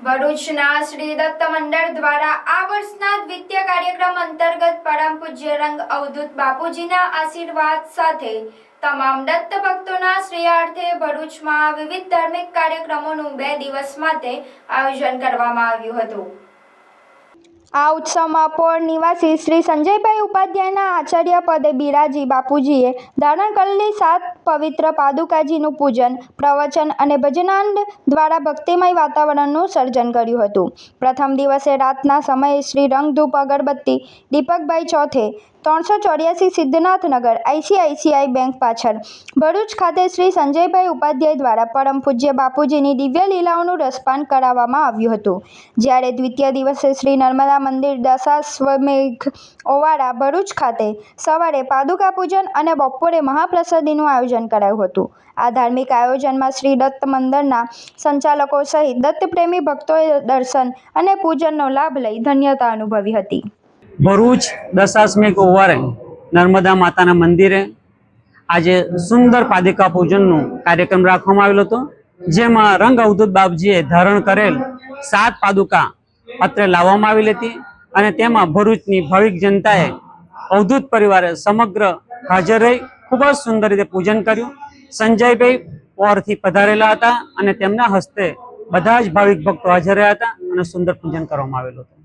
ભરૂચના શ્રી દત્ત મંડળ દ્વારા આ વર્ષના દ્વિતીય કાર્યક્રમ અંતર્ગત પરમ પૂજ્ય રંગ અવધૂત બાપુજીના આશીર્વાદ સાથે તમામ દત્ત ભક્તોના શ્રેયાર્થે ભરૂચમાં વિવિધ ધાર્મિક કાર્યક્રમોનું 2 દિવસ માટે આયોજન કરવામાં આવ્યું હતું। આ ઉત્સવમાં પોર નિવાસી શ્રી સંજયભાઈ ઉપાધ્યાયના આચાર્ય પદે બિરાજી બાપુજીએ ધારણ કરેલી 7 પવિત્ર પાદુકાજીનું પૂજન, પ્રવચન અને ભજનાનંદ દ્વારા ભક્તિમય વાતાવરણનું સર્જન કર્યું હતું। પ્રથમ દિવસે રાતના સમયે શ્રી રંગધૂપ અગરબત્તી દીપકભાઈ ચોથે 384 સિદ્ધનાથ નગર ICICI બેંક પાછળ ભરૂચ ખાતે શ્રી સંજયભાઈ ઉપાધ્યાય દ્વારા પરમ પૂજ્ય બાપુજીની દિવ્ય લીલાઓનું રસપાન કરાવવામાં આવ્યું હતું। જ્યારે દ્વિતીય દિવસે શ્રી નર્મદા મંદિર દશાશ્વમેઘ ઓવાડા ભરૂચ ખાતે સવારે પાદુકા પૂજન અને બપોરે મહાપ્રસાદીનું આયોજન કરાયું હતું। આ ધાર્મિક આયોજનમાં શ્રી દત્ત મંદિરના સંચાલકો સહિત દત્તપ્રેમી ભક્તોએ દર્શન અને પૂજનનો લાભ લઈ ધન્યતા અનુભવી હતી। ભરૂચ દશાશ્વમેઘ ઓવારે નર્મદા માતાના મંદિરે આજે સુંદર પાદુકા પૂજનનો કાર્યક્રમ રાખવામાં આવેલો હતો, જેમાં રંગ અવધૂત બાપજીએ ધારણ કરેલ 7 પાદુકા અત્રે લાવવામાં આવેલી હતી અને તેમાં ભરૂચની ભાવિક જનતાએ અવધૂત પરિવારે સમગ્ર હાજર રહી ખૂબ જ સુંદર રીતે પૂજન કર્યું। સંજયભાઈ પોરથી પધારેલા હતા અને તેમના હસ્તે બધા જ ભાવિક ભક્તો હાજર રહ્યા હતા અને સુંદર પૂજન કરવામાં આવેલું હતું।